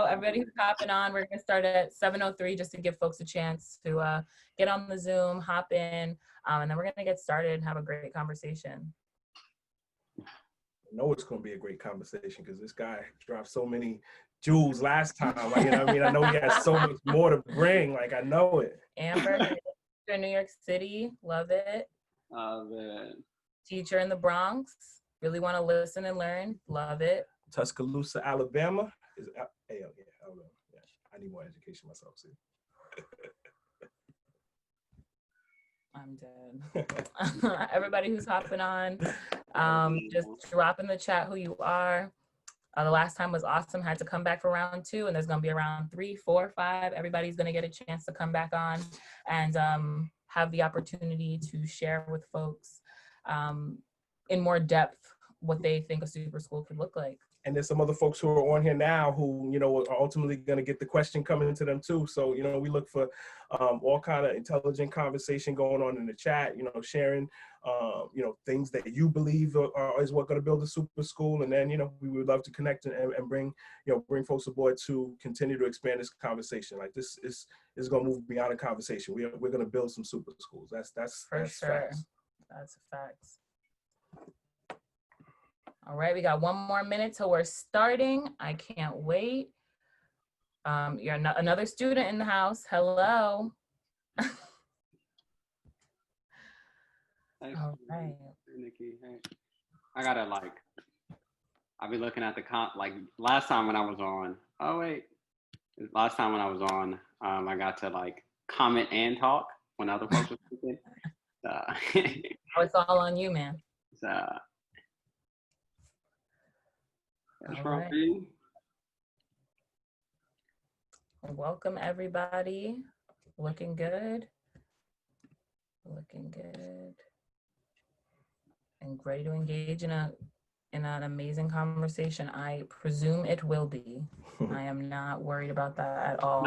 everybody who's hopping on, we're gonna start at 7:03 just to give folks a chance to get on the Zoom, hop in, and then we're gonna get started and have a great conversation. I know it's gonna be a great conversation because this guy dropped so many jewels last time. Like, you know what I mean? I know he has so much more to bring. Like, I know it. Amber in New York City, love it. Love it. Teacher in the Bronx, really want to listen and learn, love it. Tuscaloosa, Alabama. Hey, oh, yeah, I don't know. Yeah, I need more education myself, see. I'm dead. Everybody who's hopping on, just drop in the chat who you are. The last time was awesome, had to come back for round 2, and there's gonna be around 3, 4, 5. Everybody's gonna get a chance to come back on and have the opportunity to share with folks in more depth what they think a super school could look like. And there's some other folks who are on here now who, you know, are ultimately going to get the question coming to them too. So, you know, we look for all kind of intelligent conversation going on in the chat, you know, sharing, you know, things that you believe is what going to build a super school. And then, you know, we would love to connect and bring, you know, bring folks aboard to continue to expand this conversation. Like this is going to move beyond a conversation. We're going to build some super schools. That's For that's sure. facts. That's a fact. All right, we got 1 more minute till we're starting. I can't wait. You're another student in the house. Hello. All right. Nikki, hey. I gotta I'll be looking at the last time when I was on. Oh wait, last time when I was on, I got to comment and talk when other folks were speaking. Oh, it's all on you, man. That's All right. right. Welcome everybody. Looking good. Looking good. And ready to engage in an amazing conversation. I presume it will be. I am not worried about that at all.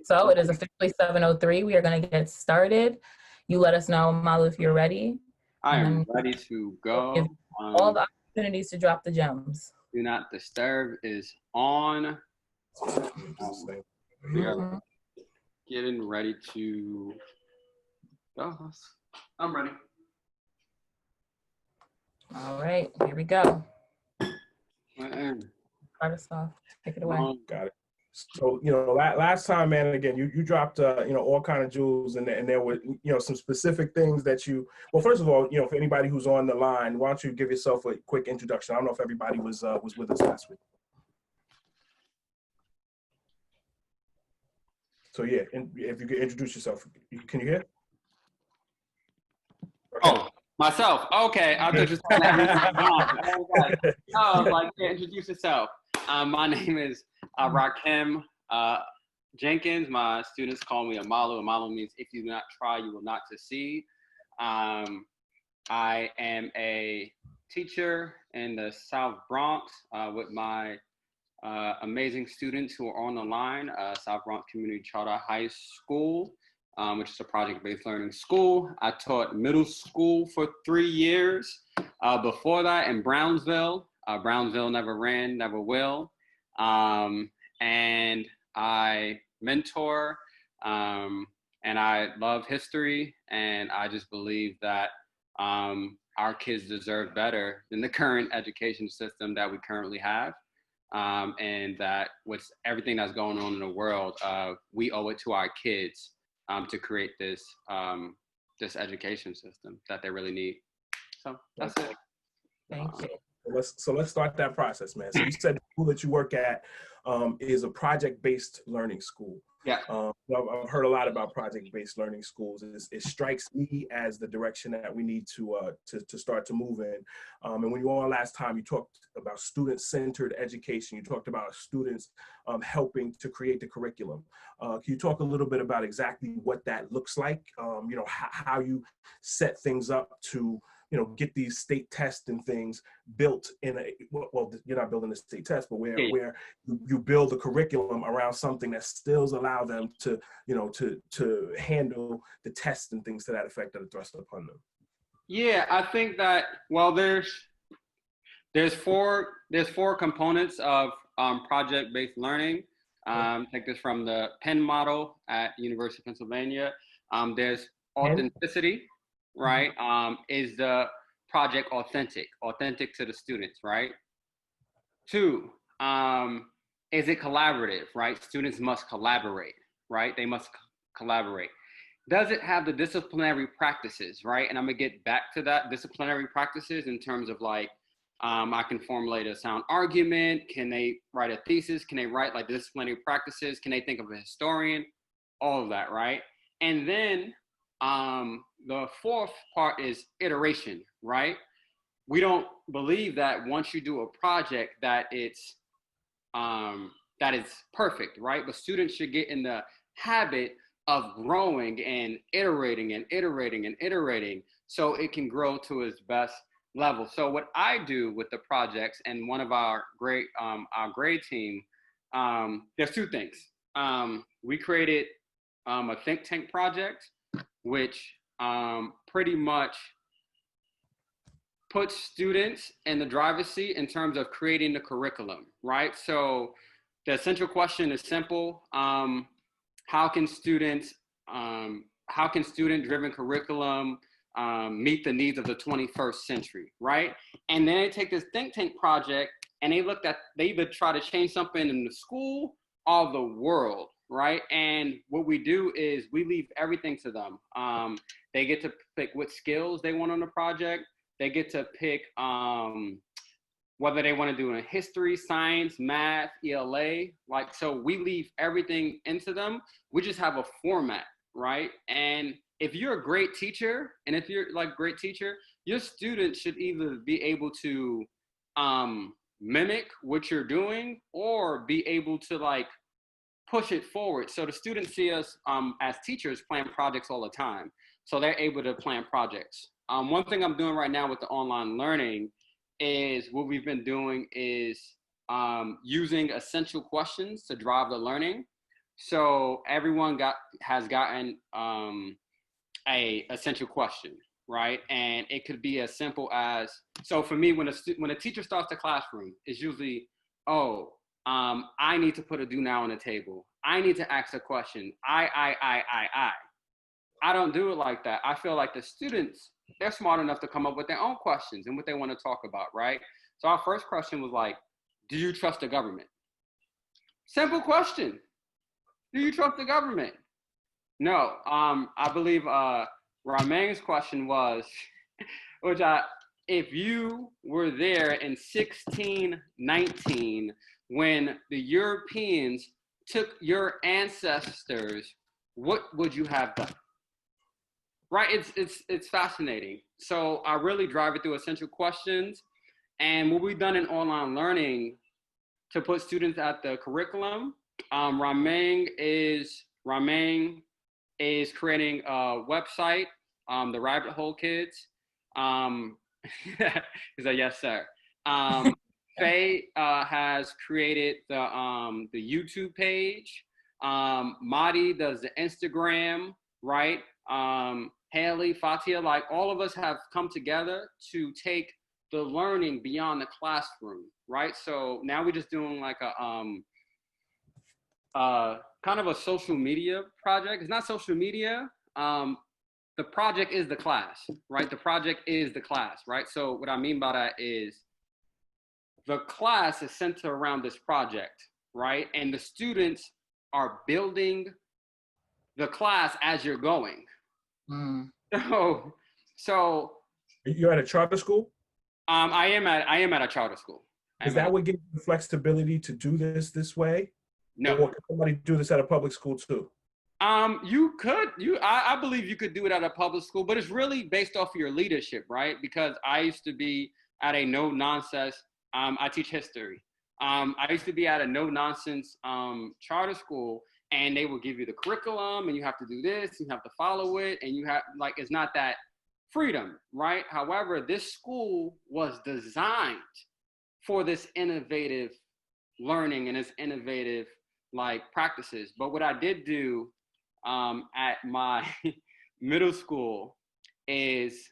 So it is officially 7:03. We are going to get started. You let us know, Malu, if you're ready. I am ready to go. Give all the opportunities to drop the gems. Do not disturb is on. We are getting ready to go. I'm ready. All right, here we go. I Start us off. Take it away. Got it. So, you know, last time, man, again, you dropped, you know, all kind of jewels, and there were, you know, some specific things that you, well, first of all, you know, for anybody who's on the line, why don't you give yourself a quick introduction? I don't know if everybody was with us last week. So, yeah, if you could introduce yourself, can you hear? Oh, myself. Okay. I was just saying that. I was like, yeah, introduce yourself. My name is Rakim Jenkins. My students call me Amalu. Amalu means if you do not try, you will not succeed. I am a teacher in the South Bronx with my amazing students who are on the line, South Bronx Community Charter High School, which is a project-based learning school. I taught middle school for 3 years. Before that in Brownsville. Brownsville never ran, never will. And I mentor, and I love history. And I just believe that our kids deserve better than the current education system that we currently have. And that with everything that's going on in the world, we owe it to our kids to create this this education system that they really need. So that's it. Thank you. So let's start that process, man. So you said the school that you work at is a project-based learning school. Yeah. I've heard a lot about project-based learning schools. It strikes me as the direction that we need to start to move in. And when you were on last time, you talked about student-centered education. You talked about students helping to create the curriculum. Can you talk a little bit about exactly what that looks like? You know, how you set things up to, you know, get these state tests and things built in a, well, you're not building a state test, but where you build a curriculum around something that still allow them to, you know, to handle the tests and things to that effect that are thrust upon them. Yeah, I think that, well, there's four components of project-based learning. Take this from the Penn model at University of Pennsylvania. There's authenticity, right? Is the project authentic to the students, right? 2, is it collaborative, right? Students must collaborate, right? They must collaborate. Does it have the disciplinary practices, right? And I'm gonna get back to that, disciplinary practices in terms of like, I can formulate a sound argument. Can they write a thesis? Can they write like disciplinary practices? Can they think of a historian? All of that, right? And then the 4th part is iteration, right? We don't believe that once you do a project that it's that is perfect, right? But students should get in the habit of growing and iterating and iterating and iterating so it can grow to its best level. So what I do with the projects and one of our grade team, there's 2 things. We created a think tank project, which pretty much puts students in the driver's seat in terms of creating the curriculum, right? So the essential question is simple. How can student-driven curriculum meet the needs of the 21st century, right? And then they take this think tank project and they either try to change something in the school or the world, right? And what we do is we leave everything to them. They get to pick what skills they want on the project. They get to pick whether they want to do in history, science, math, ELA. Like, so we leave everything into them. We just have a format, right? And if you're a great teacher, and if you're like great teacher, your students should either be able to mimic what you're doing or be able to like push it forward. So the students see us as teachers plan projects all the time. So they're able to plan projects. One thing I'm doing right now with the online learning is what we've been doing is using essential questions to drive the learning. So everyone has gotten a essential question, right? And it could be as simple as, so for me, when a teacher starts the classroom, it's usually, I need to put a do now on the table. I need to ask a question. I don't do it like that. I feel like the students, they're smart enough to come up with their own questions and what they want to talk about, right? So our first question was like, do you trust the government? Simple question. Do you trust the government? No. I believe Ramang's question was, if you were there in 1619 when the Europeans took your ancestors, what would you have done? Right, it's fascinating. So I really drive it through essential questions. And what we've done in online learning to put students at the curriculum, Ramang is creating a website, the Rabbit Hole Kids. He's like, yes, sir. Faye has created the YouTube page. Madi does the Instagram, right? Haley, Fatia, like all of us have come together to take the learning beyond the classroom, right? So now we're just doing like a kind of a social media project. It's not social media. The project is the class, right? The project is the class, right? So what I mean by that is the class is centered around this project, right? And the students are building the class as you're going. So you're at a charter school? I am at a charter school. Is that what gives you the flexibility to do this way? No. Or can somebody do this at a public school too? You could. I believe you could do it at a public school, but it's really based off of your leadership, right? Because I used to be at a no-nonsense. I teach history. I used to be at a no-nonsense charter school, and they will give you the curriculum, and you have to do this, you have to follow it, and you have, like, it's not that freedom, right? However, this school was designed for this innovative learning and its innovative, like, practices. But what I did do at my middle school is,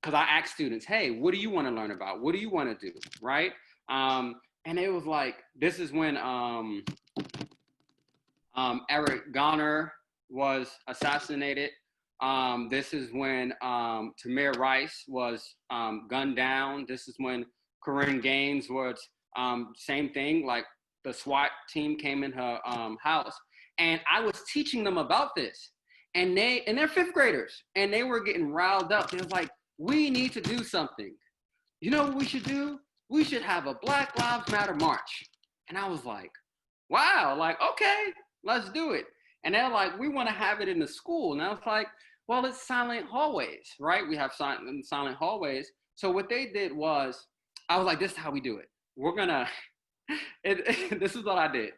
because I asked students, hey, what do you want to learn about? What do you want to do, right? And it was like, this is when Eric Garner was assassinated. This is when Tamir Rice was gunned down. This is when Corinne Gaines was same thing, like the SWAT team came in her house. And I was teaching them about this. And they're fifth graders, and they were getting riled up. They was like, we need to do something. You know what we should do? We should have a Black Lives Matter march. And I was like, wow, like, okay, let's do it. And they're like, we want to have it in the school. And I was like, well, it's silent hallways, right? We have silent hallways. So what they did was, I was like, this is how we do it. We're gonna, this is what I did.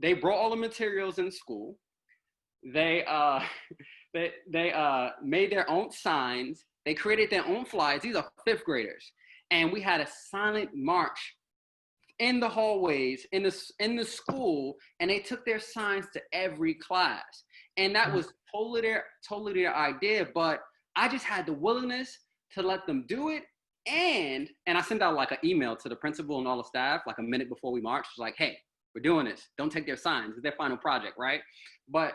They brought all the materials in school. They made their own signs. They created their own flyers. These are fifth graders. And we had a silent march in the hallways, in the school, and they took their signs to every class. And that was totally their idea, but I just had the willingness to let them do it. And I sent out like an email to the principal and all the staff, like a minute before we marched, like, hey, we're doing this. Don't take their signs. It's their final project, right? But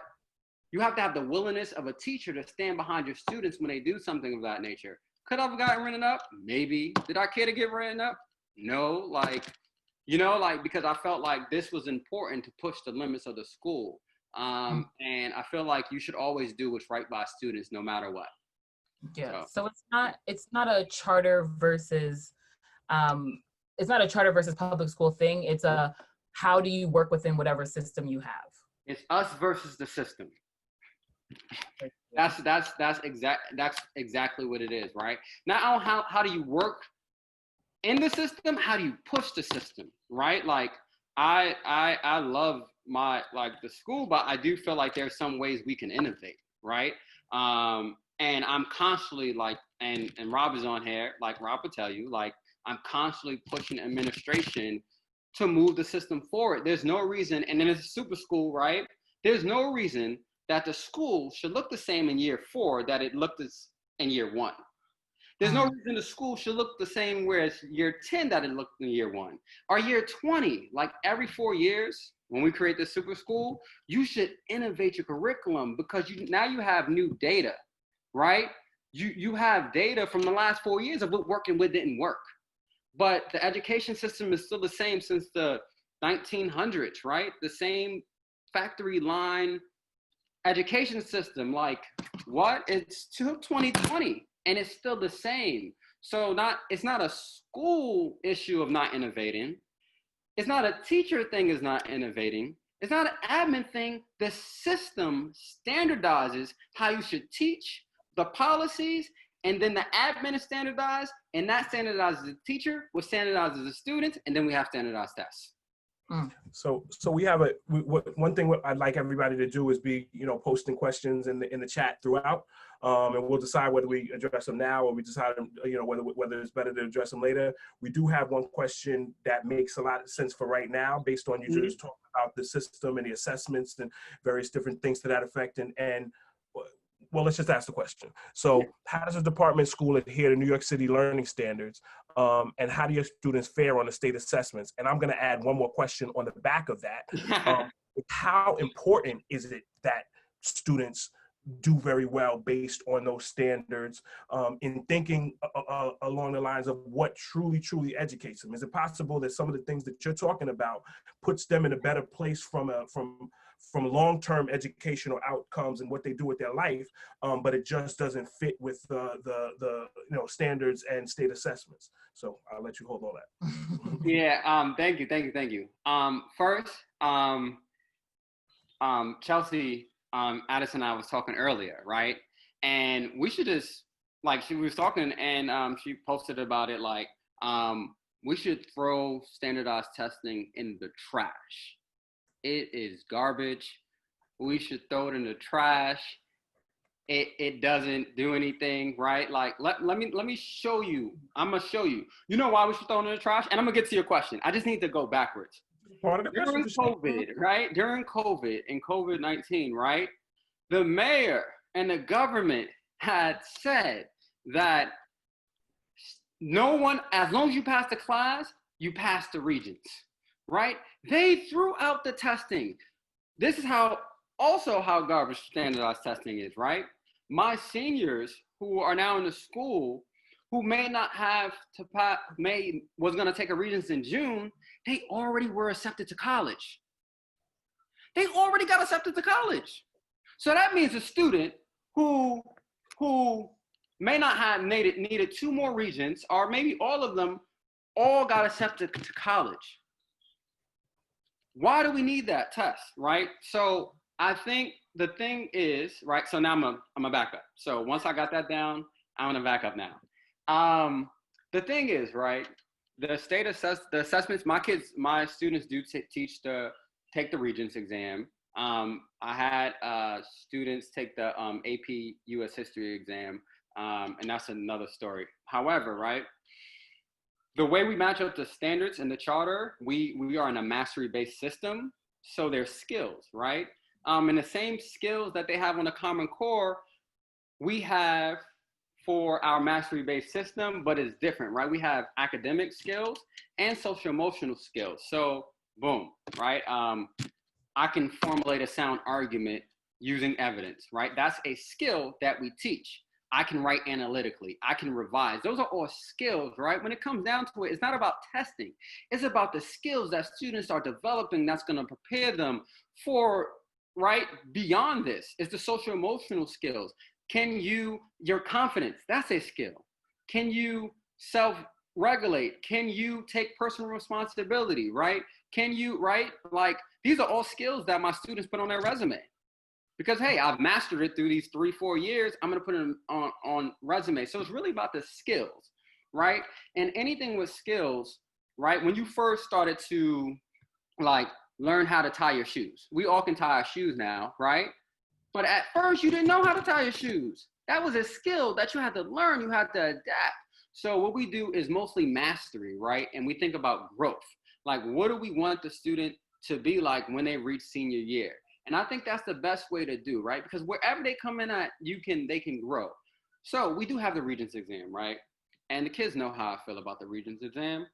you have to have the willingness of a teacher to stand behind your students when they do something of that nature. Could I have gotten written up? Maybe. Did I care to get written up? No, like, you know, like, because I felt like this was important to push the limits of the school. And I feel like you should always do what's right by students no matter what. Yeah, so it's not a charter versus public school thing. It's a, how do you work within whatever system you have? It's us versus the system. That's exactly what it is, right? Now, how do you work in the system? How do you push the system, right? Like, I love the school, but I do feel like there's some ways we can innovate, right? And I'm constantly like, and Rob is on here, like Rob will tell you, like, I'm constantly pushing administration to move the system forward. There's no reason, and then it's a super school, right? There's no reason that the school should look the same in year 4 that it looked as in year 1. There's no reason the school should look the same whereas year 10 that it looked in year 1. Or year 20, like every 4 years, when we create the super school, you should innovate your curriculum because now you have new data, right? You have data from the last 4 years of what worked and what didn't work. But the education system is still the same since the 1900s, right? The same factory line education system, like what? It's till 2020 and it's still the same. So it's not a school issue of not innovating. It's not a teacher thing is not innovating. It's not an admin thing. The system standardizes how you should teach, the policies, and then the admin is standardized, and that standardizes the teacher, which standardizes the students, and then we have standardized tests. So we have one thing I'd like everybody to do is be, posting questions in the chat throughout, and we'll decide whether we address them now or we decide, whether it's better to address them later. We do have one question that makes a lot of sense for right now, based on you just talking about the system and the assessments and various different things to that effect. And well, let's just ask the question. So how does a department school adhere to New York City learning standards? And how do your students fare on the state assessments? And I'm going to add one more question on the back of that. How important is it that students do very well based on those standards, in thinking along the lines of what truly educates them? Is it possible that some of the things that you're talking about puts them in a better place from long-term educational outcomes and what they do with their life, but it just doesn't fit with the standards and state assessments? So I'll let you hold all that. Yeah. Thank you. First, Chelsea, Addison and I was talking earlier, right? And we should just, like, she was talking and she posted about it, like, we should throw standardized testing in the trash. It is garbage. We should throw it in the trash. It doesn't do anything, right? Like, let me show you. I'm gonna show you. You know why we should throw it in the trash? And I'm gonna get to your question. I just need to go backwards. During COVID, right? During COVID and COVID-19, right? The mayor and the government had said that no one, as long as you pass the class, you pass the Regents, right? They threw out the testing. This is also how garbage standardized testing is, right? My seniors who are now in the school, who may not have to pass, was gonna take a Regents in June, they already were accepted to college. They already got accepted to college. So that means a student who may not have needed 2 more Regents, or maybe all of them, all got accepted to college. Why do we need that test, right? So I think the thing is, right, so now I'm gonna back up. So once I got that down, I'm gonna back up now. The thing is, right, the assessments, my students do take the Regents exam. I had students take the AP US History exam, and that's another story. However, right, the way we match up the standards in the charter, we are in a mastery-based system, so there's skills, right? And the same skills that they have on the Common Core, we have for our mastery-based system, but it's different, right? We have academic skills and social-emotional skills. So, boom, right? I can formulate a sound argument using evidence, right? That's a skill that we teach. I can write analytically. I can revise. Those are all skills, right? When it comes down to it, it's not about testing. It's about the skills that students are developing that's going to prepare them for, right, beyond this. It's the social emotional skills. Your confidence, that's a skill. Can you self-regulate? Can you take personal responsibility, right? Can you, right? Like, these are all skills that my students put on their resume. Because, hey, I've mastered it through these 3-4 years. I'm going to put it on resume. So it's really about the skills, right? And anything with skills, right? When you first started to, like, learn how to tie your shoes. We all can tie our shoes now, right? But at first, you didn't know how to tie your shoes. That was a skill that you had to learn. You had to adapt. So what we do is mostly mastery, right? And we think about growth. Like, what do we want the student to be like when they reach senior year? And I think that's the best way to do, right? Because wherever they come in at, they can grow. So we do have the Regents exam, right? And the kids know how I feel about the Regents exam.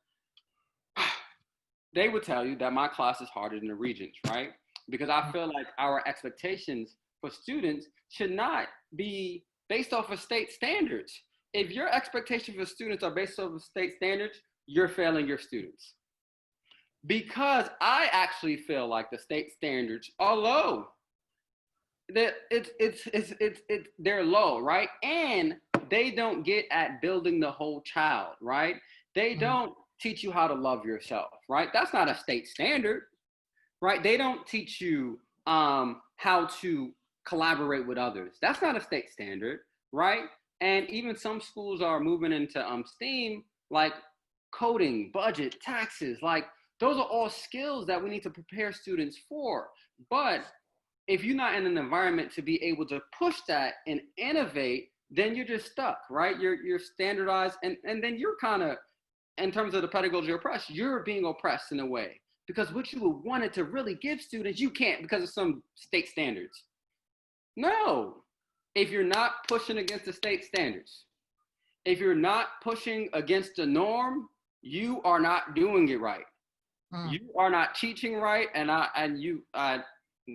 They would tell you that my class is harder than the Regents, right? Because I feel like our expectations for students should not be based off of state standards. If your expectations for students are based off of state standards, you're failing your students. Because I actually feel like the state standards are low. They're low, right? And they don't get at building the whole child, right? They don't teach you how to love yourself, right? That's not a state standard, right? They don't teach you how to collaborate with others. That's not a state standard, right? And even some schools are moving into STEAM, like coding, budget, taxes, like those are all skills that we need to prepare students for. But if you're not in an environment to be able to push that and innovate, then you're just stuck, right? You're standardized, and then you're kind of, in terms of the pedagogy oppressed, you're being oppressed in a way. Because what you would want it to really give students, you can't because of some state standards. No, if you're not pushing against the state standards, if you're not pushing against the norm, you are not doing it right. You are not teaching right,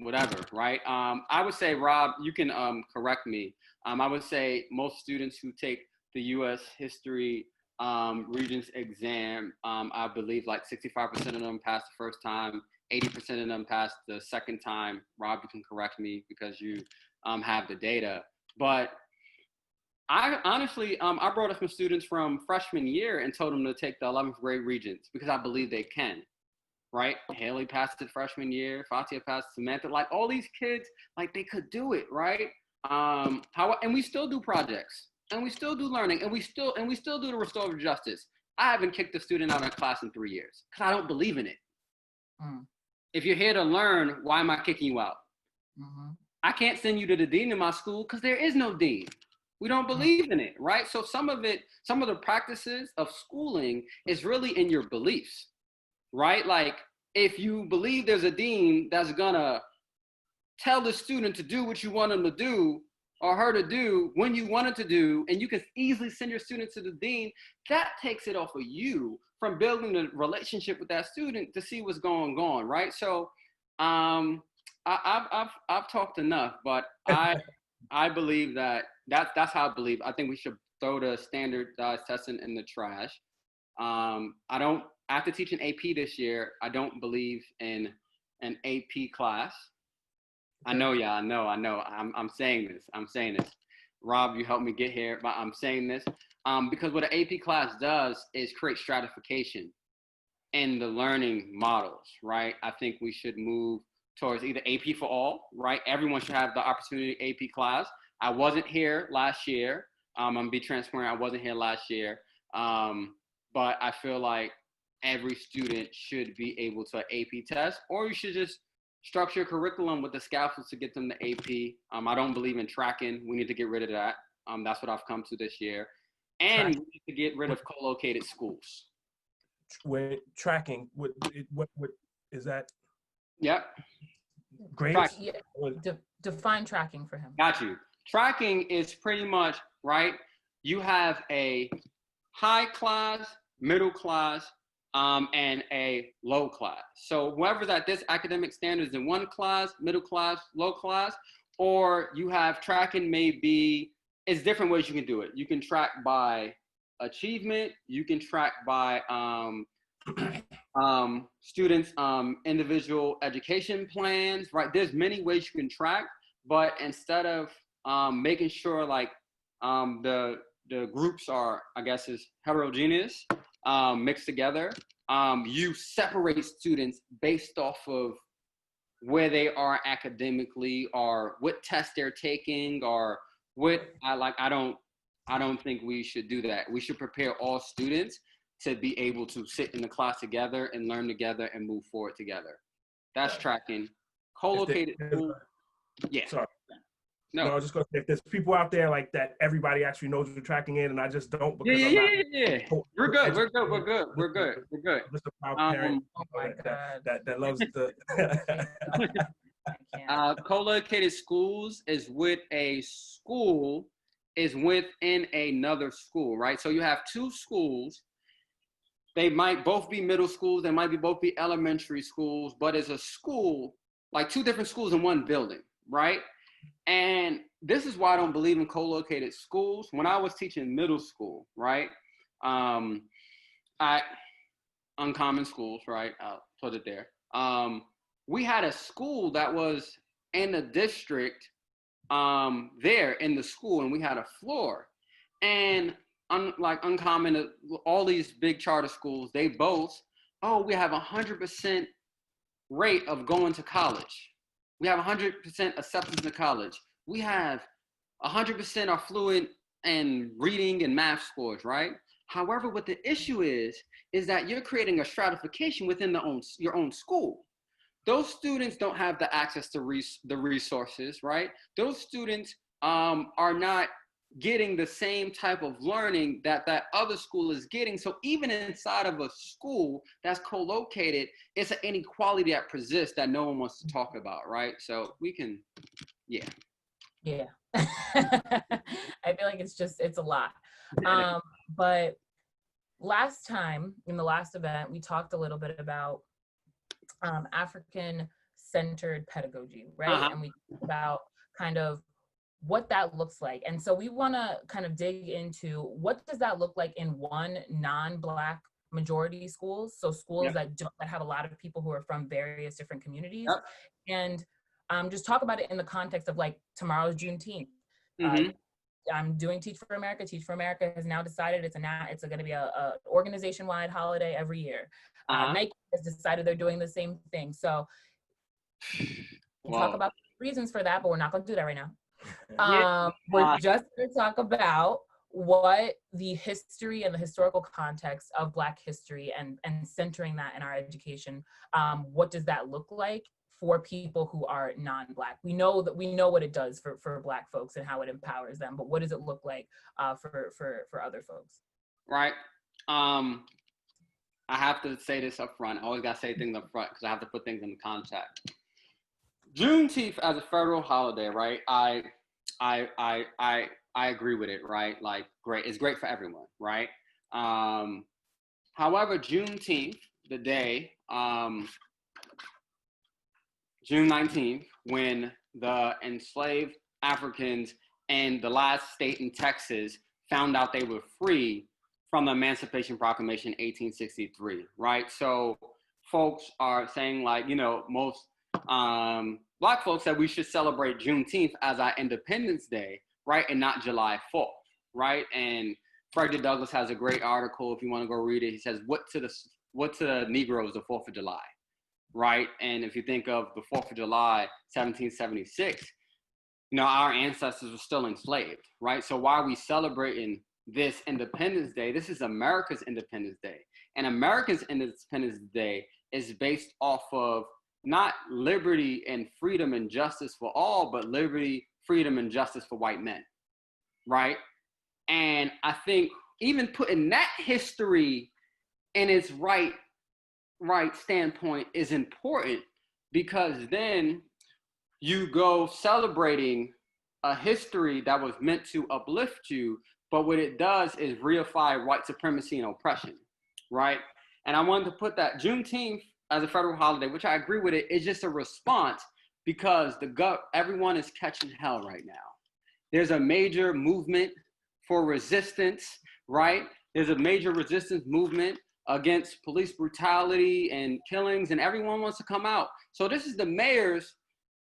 whatever, right? I would say, Rob, you can correct me. I would say most students who take the U.S. History Regents exam, I believe like 65% of them pass the first time, 80% of them pass the second time. Rob, you can correct me because you have the data. But I honestly, I brought up some students from freshman year and told them to take the 11th grade Regents because I believe they can. Right? Haley passed it freshman year, Fatia passed, Samantha, like all these kids, like they could do it, right? And we still do projects, and we still do learning, and we still do the restorative justice. I haven't kicked a student out of class in 3 years because I don't believe in it. If you're here to learn, why am I kicking you out? I can't send you to the dean in my school because there is no dean. We don't believe in it, right? So some of the practices of schooling is really in your beliefs. Right? Like if you believe there's a dean that's gonna tell the student to do what you want them to do or her to do when you want it to do, and you can easily send your student to the dean, that takes it off of you from building a relationship with that student to see what's going on, right? So I've talked enough, but I believe that's how I believe. I think we should throw the standardized testing in the trash. After teaching AP this year, I don't believe in an AP class. I know. I'm saying this. Rob, you helped me get here, but I'm saying this because what an AP class does is create stratification in the learning models, right? I think we should move towards either AP for all, right? Everyone should have the opportunity AP class. I wasn't here last year. I'm gonna be transparent. I wasn't here last year, but I feel like every student should be able to AP test, or you should just structure a curriculum with the scaffolds to get them to AP. I don't believe in tracking. We need to get rid of that. That's what I've come to this year. And we need to get rid of co-located schools. With tracking, what is that? Yep. Great. Yeah. Define tracking for him. Got you. Tracking is pretty much, right? You have a high class, middle class, and a low class. So whoever's at this academic standards in one class, middle class, low class, or you have tracking it's different ways you can do it. You can track by achievement. You can track by students' individual education plans, right? There's many ways you can track, but instead of making sure like the groups are, I guess, is heterogeneous, mixed together, you separate students based off of where they are academically or what tests they're taking or I don't think we should do that. We should prepare all students to be able to sit in the class together and learn together and move forward together. That's tracking. Co-located school. Yeah. Sorry. No, I was just gonna say, if there's people out there like that, everybody actually knows what tracking in, and I just don't because yeah. We're good. Just a proud parent that loves the co-located schools is within another school, right? So you have two schools. They might both be middle schools. They might both be elementary schools, but it's a school, like two different schools in one building, right? And this is why I don't believe in co-located schools. When I was teaching middle school, right? At Uncommon Schools, right? I'll put it there. We had a school that was in the district there in the school, and we had a floor. And like Uncommon, all these big charter schools, they boast, we have 100% rate of going to college. We have 100% acceptance to college. We have 100% are fluent in reading and math scores, right? However, what the issue is that you're creating a stratification within your own school. Those students don't have the access to the resources, right? Those students are not getting the same type of learning that other school is getting. So even inside of a school that's co-located, it's an inequality that persists that no one wants to talk about, right? So we can, yeah. I feel like it's a lot. But last time, in the last event, we talked a little bit about African-centered pedagogy, right? And we talked about kind of what that looks like. And so we want to kind of dig into what does that look like in one non-Black majority schools, so schools that have a lot of people who are from various different communities, and just talk about it in the context of like tomorrow's Juneteenth. I'm doing Teach for America. Teach for America has now decided it's going to be a organization-wide holiday every year. Nike has decided they're doing the same thing. So we'll talk about reasons for that, but we're not going to do that right now. We're just going to talk about what the history and the historical context of Black history and centering that in our education. What does that look like for people who are non-Black? We know what it does for Black folks and how it empowers them, but what does it look like for other folks? Right. I have to say this up front. I always got to say things up front because I have to put things in the context. Juneteenth as a federal holiday, right? I agree with it, right? Like, great. It's great for everyone, right? However, Juneteenth, the day, June 19th, when the enslaved Africans in the last state in Texas found out they were free from the Emancipation Proclamation 1863, right? So folks are saying, like, you know, most Black folks said we should celebrate Juneteenth as our Independence Day, right? And not July 4th, right? And Frederick Douglass has a great article, if you want to go read it. He says, what to the Negroes the 4th of July, right? And if you think of the 4th of July, 1776, you know, our ancestors were still enslaved, right? So why are we celebrating this Independence Day? This is America's Independence Day. And America's Independence Day is based off of not liberty and freedom and justice for all, but liberty, freedom, and justice for white men, right? And I think even putting that history in its right standpoint is important, because then you go celebrating a history that was meant to uplift you, but what it does is reify white supremacy and oppression, right? And I wanted to put that Juneteenth as a federal holiday, which I agree with it, is just a response, because everyone is catching hell right now. There's a major movement for resistance, right? There's a major resistance movement against police brutality and killings, and everyone wants to come out. So this is the mayor's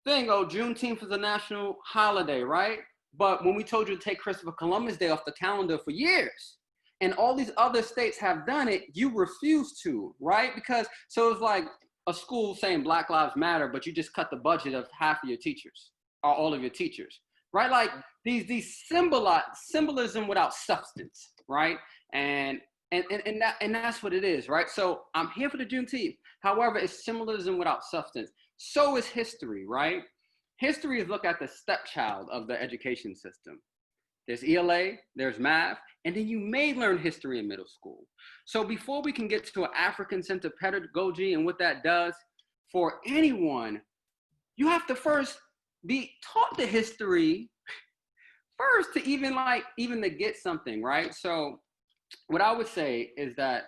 thing. Oh, Juneteenth is a national holiday, right? But when we told you to take Christopher Columbus Day off the calendar for years, and all these other states have done it, you refuse to, right? Because, so it's like a school saying Black Lives Matter, but you just cut the budget of half of your teachers, or all of your teachers, right? Like these symbolism without substance, right? And that's what it is, right? So I'm here for the Juneteenth. However, it's symbolism without substance. So is history, right? History is look at the stepchild of the education system. There's ELA, there's math, and then you may learn history in middle school. So before we can get to an African-centered pedagogy and what that does for anyone, you have to first be taught the history first to even to get something, right? So what I would say is that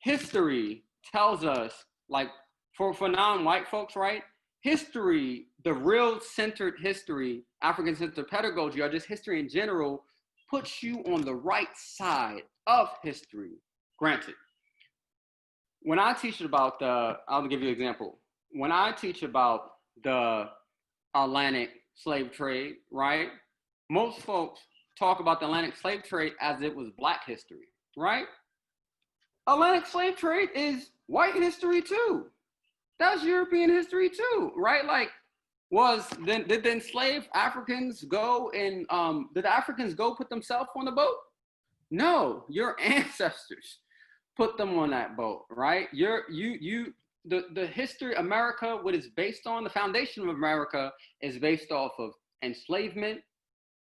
history tells us, like, for non-white folks, right? History, the real centered history, African-centered pedagogy, or just history in general, puts you on the right side of history. Granted, when I teach about I'll give you an example. When I teach about the Atlantic slave trade, right? Most folks talk about the Atlantic slave trade as it was Black history, right? Atlantic slave trade is white history too. That's European history too, right? Like, did the enslaved Africans go and did the Africans go put themselves on the boat? No, your ancestors put them on that boat, right? The history of America, what it's based on, the foundation of America is based off of enslavement,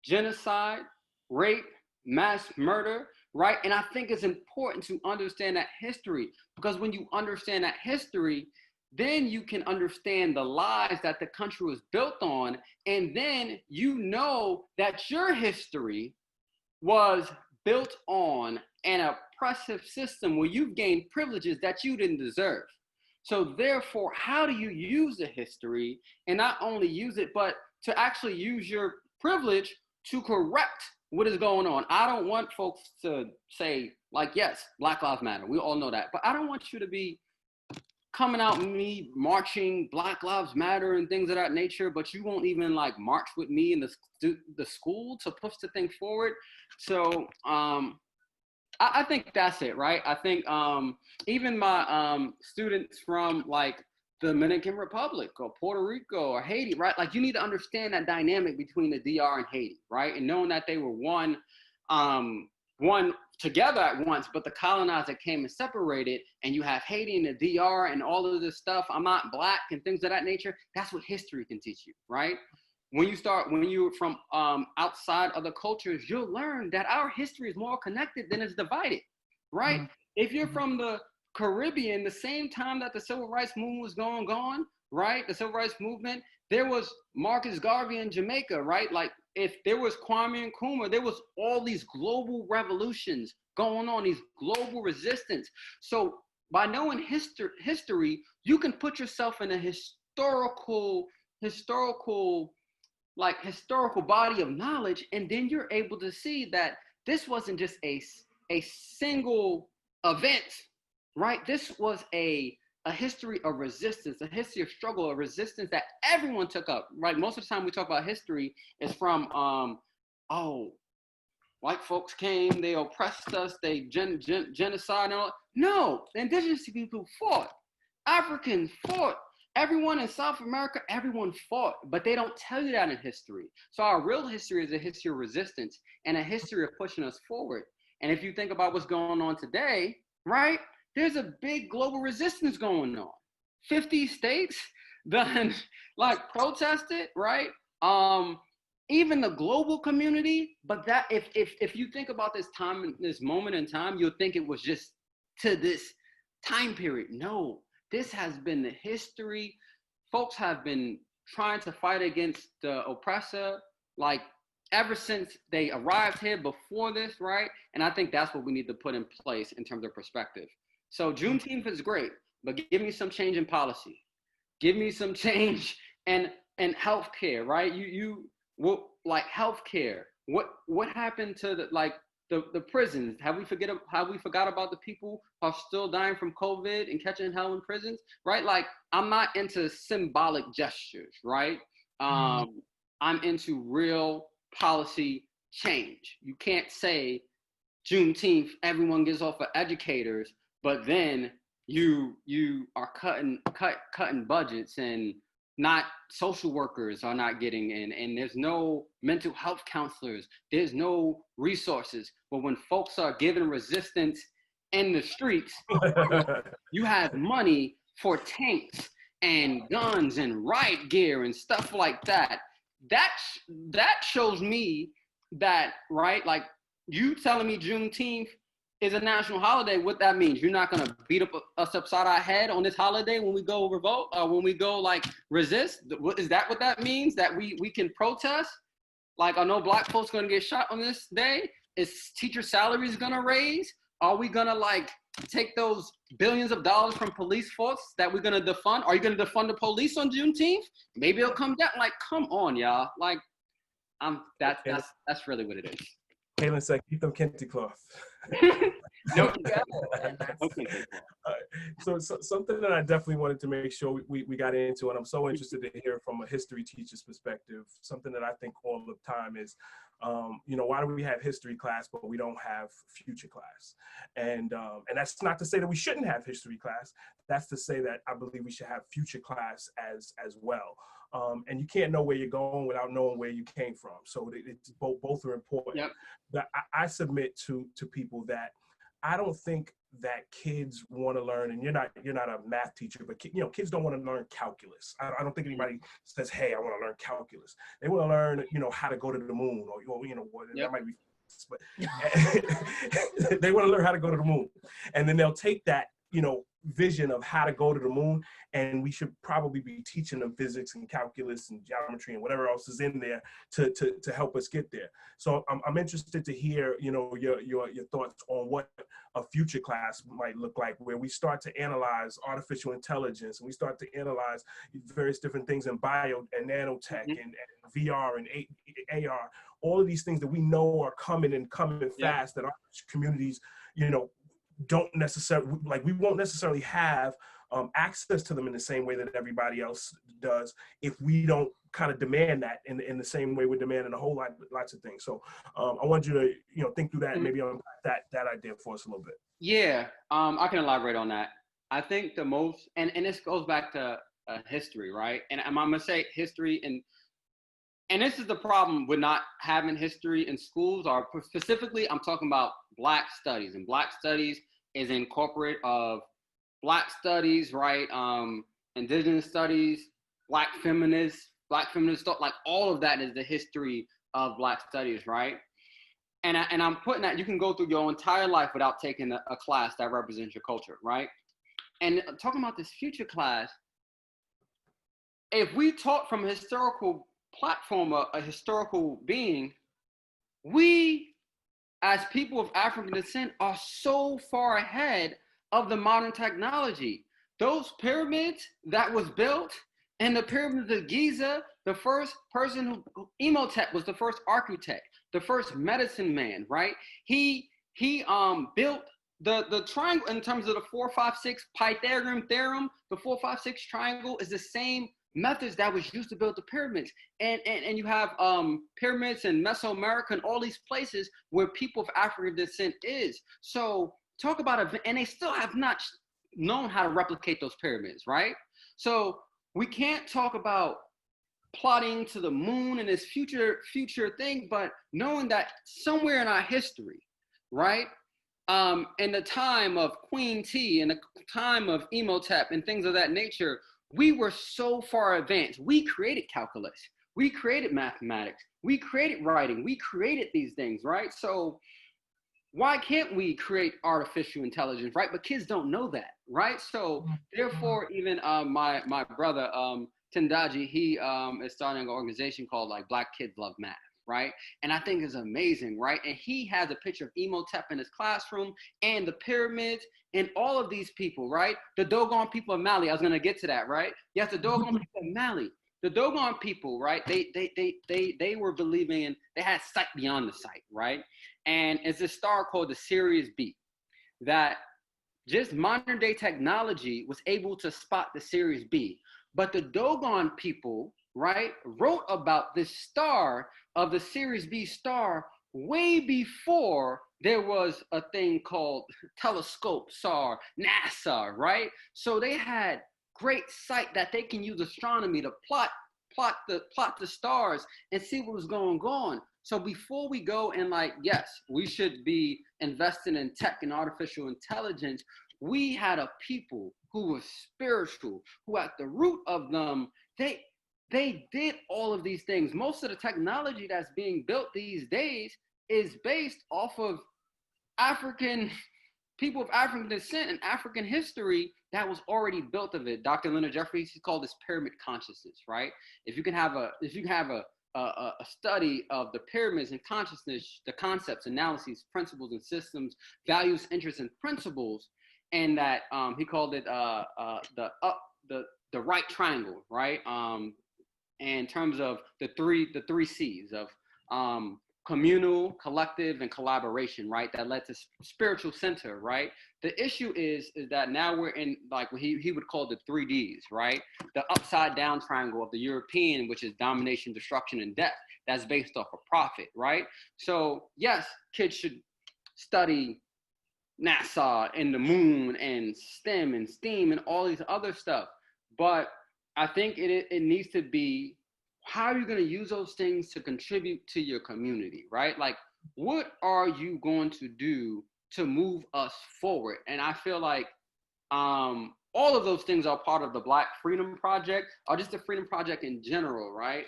genocide, rape, mass murder, right? And I think it's important to understand that history, because when you understand that history, then you can understand the lies that the country was built on. And then you know that your history was built on an oppressive system where you've gained privileges that you didn't deserve. So therefore, how do you use the history, and not only use it, but to actually use your privilege to correct what is going on? I don't want folks to say, like, yes, Black Lives Matter. We all know that. But I don't want you to be coming out with me marching Black Lives Matter and things of that nature, but you won't even like march with me in the school to push the thing forward. So I think that's it, right? I think even my students from like the Dominican Republic or Puerto Rico or Haiti, right? Like, you need to understand that dynamic between the DR and Haiti, right? And knowing that they were one together at once, but the colonizer came and separated, and you have Haiti and the DR and all of this stuff. I'm not Black and things of that nature. That's what history can teach you, right? When you're from outside other cultures, you'll learn that our history is more connected than it's divided, right? Mm-hmm. If you're from the Caribbean, the same time that the civil rights movement was going on, right? The civil rights movement, there was Marcus Garvey in Jamaica, right? Like if there was Kwame Nkrumah, there was all these global revolutions going on, these global resistance. So by knowing history, you can put yourself in a historical body of knowledge, and then you're able to see that this wasn't just a single event, right? This was a history of resistance, a history of struggle, a resistance that everyone took up, right? Most of the time we talk about history is from, white folks came, they oppressed us, they genocide and all. No, the indigenous people fought. Africans fought. Everyone in South America, everyone fought, but they don't tell you that in history. So our real history is a history of resistance and a history of pushing us forward. And if you think about what's going on today, right? There's a big global resistance going on. 50 states done like protested, right? Even the global community, but that if you think about this time, this moment in time, you'll think it was just to this time period. No, this has been the history. Folks have been trying to fight against the oppressor, like ever since they arrived here before this, right? And I think that's what we need to put in place in terms of perspective. So Juneteenth is great, but give me some change in policy. Give me some change in healthcare, right? Like healthcare. What happened to the prisons? Have we forgot about the people who are still dying from COVID and catching hell in prisons, right? Like I'm not into symbolic gestures, right? I'm into real policy change. You can't say Juneteenth, everyone gets off of educators, but then you are cutting budgets, and not social workers are not getting in, and there's no mental health counselors, there's no resources. But when folks are giving resistance in the streets, you have money for tanks and guns and riot gear and stuff like that. That shows me that, right? Like you telling me Juneteenth is a national holiday, what that means? You're not gonna beat us upside our head on this holiday when we go revolt, or when we go like resist? Is that what that means? That we can protest? Like, are no black folks gonna get shot on this day? Is teacher salaries gonna raise? Are we gonna like take those billions of dollars from police force that we're gonna defund? Are you gonna defund the police on Juneteenth? Maybe it'll come down. Like, come on, y'all. Like, that's really what it is. Kaylin said, keep them kente cloth. No. So something that I definitely wanted to make sure we got into, and I'm so interested to hear from a history teacher's perspective, something that I think all the time is, why do we have history class, but we don't have future class? And that's not to say that we shouldn't have history class. That's to say that I believe we should have future class as well. And you can't know where you're going without knowing where you came from. So it's both are important. Yep. But I submit to people that I don't think that kids want to learn, and you're not a math teacher, but kids don't want to learn calculus. I don't think anybody says, hey, I want to learn calculus. They want to learn, how to go to the moon, or that might be, but they want to learn how to go to the moon, and then they'll take that vision of how to go to the moon, and we should probably be teaching them physics and calculus and geometry and whatever else is in there to help us get there. So I'm interested to hear your thoughts on what a future class might look like, where we start to analyze artificial intelligence, and we start to analyze various different things in bio and nanotech and VR and AR, all of these things that we know are coming fast, that our communities don't necessarily, we won't necessarily have access to them in the same way that everybody else does if we don't kind of demand that in the same way we're demanding a whole lots of things. So I want you to think through that and maybe unpack that idea for us a little bit. Yeah, I can elaborate on that. I think the most, and this goes back to history, right? And I'm gonna say history, and this is the problem with not having history in schools, or specifically, I'm talking about Black studies, and Black studies is incorporate of Black studies, right? Indigenous studies, Black feminists thought, like all of that is the history of Black studies, right? And I'm putting that, you can go through your entire life without taking a class that represents your culture, right? And talking about this future class, if we taught from a historical platform, a historical being, we as people of African descent are so far ahead of the modern technology. Those pyramids that was built, and the pyramids of Giza, the first person who Imhotep was the first architect, the first medicine man, right? He built the triangle in terms of the 4-5-6 Pythagorean theorem. The 4-5-6 triangle is the same methods that was used to build the pyramids. And you have pyramids in Mesoamerica and all these places where people of African descent is. So talk about and they still have not known how to replicate those pyramids, right? So we can't talk about plotting to the moon and this future thing, but knowing that somewhere in our history, right? In the time of Queen T, in the time of Imhotep and things of that nature, we were so far advanced. We created calculus. We created mathematics. We created writing. We created these things, right? So why can't we create artificial intelligence, right? But kids don't know that, right? So therefore, even my brother, Tendaji, he is starting an organization called like Black Kids Love Math, right? And I think it's amazing, right? And he has a picture of Imhotep in his classroom and the pyramids and all of these people, right? The Dogon people of Mali, I was gonna get to that, right? Yes, the Dogon people of Mali. The Dogon people, right? They were believing in, they had sight beyond the sight, right? And it's a star called the Sirius B that just modern day technology was able to spot the Sirius B. But the Dogon people, right, wrote about this star of the Sirius B star way before there was a thing called telescope, SAR, NASA, right? So they had great sight that they can use astronomy to plot the stars and see what was going on. So before we go and like, yes, we should be investing in tech and artificial intelligence, we had a people who were spiritual, who at the root of them, they did all of these things. Most of the technology that's being built these days is based off of African people of African descent and African history that was already built of it. Dr. Leonard Jeffries, he called this pyramid consciousness, right? If you can have a study of the pyramids and consciousness, the concepts, analyses, principles, and systems, values, interests, and principles, and that he called it the right triangle, right? In terms of the three C's of communal, collective, and collaboration, right? That led to spiritual center, right? The issue is that now we're in like what he would call the 3Ds, right? The upside down triangle of the European, which is domination, destruction, and death. That's based off of profit, right? So yes, kids should study NASA and the moon and STEM and STEAM and all these other stuff. But I think it needs to be, how are you going to use those things to contribute to your community, right? Like, what are you going to do to move us forward? And I feel like all of those things are part of the Black Freedom Project, or just the Freedom Project in general, right?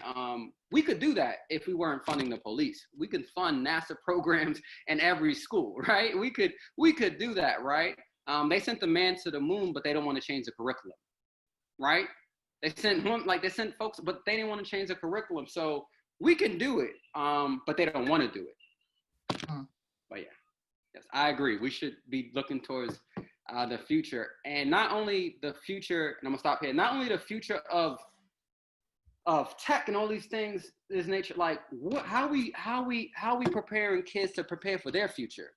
We could do that if we weren't funding the police. We could fund NASA programs in every school, right? We could do that, right? They sent the man to the moon, but they don't want to change the curriculum, right? They sent folks, but they didn't want to change the curriculum. So we can do it, but they don't want to do it. But yeah, yes, I agree. We should be looking towards the future, and not only the future. And I'm gonna stop here. Not only the future of tech and all these things, this nature. Like, how we preparing kids to prepare for their future?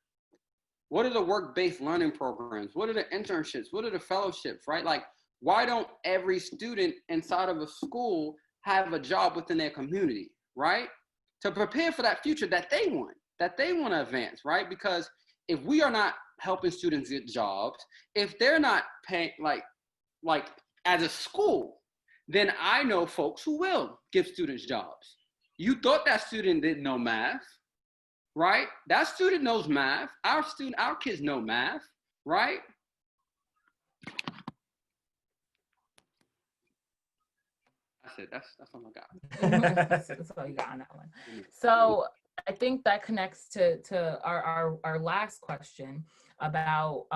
What are the work-based learning programs? What are the internships? What are the fellowships? Right, like. Why don't every student inside of a school have a job within their community, right? To prepare for that future that they want to advance, right? Because if we are not helping students get jobs, if they're not paying, like as a school, then I know folks who will give students jobs. You thought that student didn't know math, right? That student knows math. Our kids know math, right? That's all I got. That's all you got on that one. So I think that connects to our last question about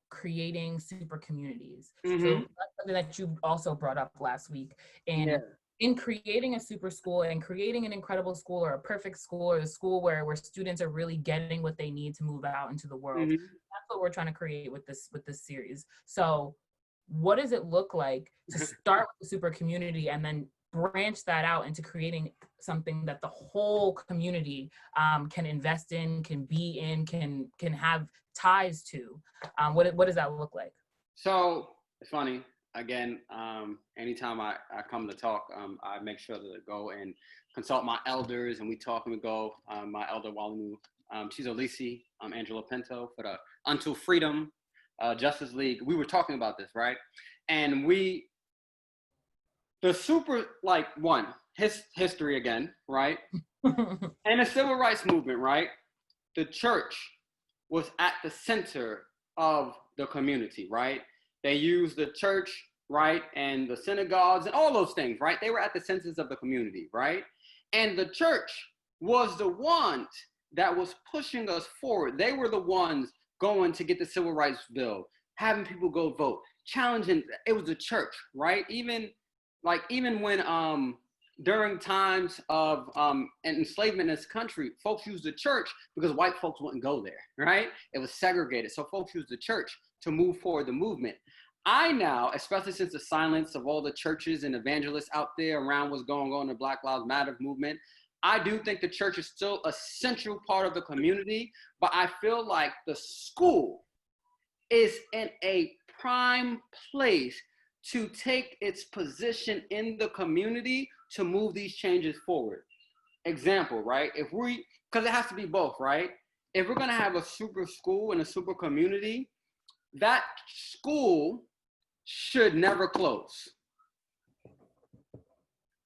creating super communities. Mhm. So that's something that you also brought up last week. And Yeah. in creating a super school and creating an incredible school or a perfect school or a school where students are really getting what they need to move out into the world, Mhm. that's what we're trying to create with this series. So what does it look like to start with the super community and then branch that out into creating something that the whole community can invest in, can be in, can have ties to? What does that look like? So it's funny. Again, anytime I come to talk, I make sure to go and consult my elders, and we talk and we go. My elder Walinu, she's Olisi, Angela Pinto for the Unto Freedom Justice League. We were talking about this, right? And the super, like, history again, right? And the civil rights movement, right? The church was at the center of the community, right? They used the church, right? And the synagogues and all those things, right? They were at the centers of the community, right? And the church was the ones that was pushing us forward. They were the ones going to get the civil rights bill, having people go vote, challenging. It was the church, right? Even when during times of enslavement in this country, folks used the church because white folks wouldn't go there, right? It was segregated. So folks used the church to move forward the movement. I now, especially since the silence of all the churches and evangelists out there around what's going on in the Black Lives Matter movement, I do think the church is still a central part of the community, but I feel like the school is in a prime place to take its position in the community to move these changes forward. Example, right? Because it has to be both, right? If we're gonna have a super school and a super community, that school should never close.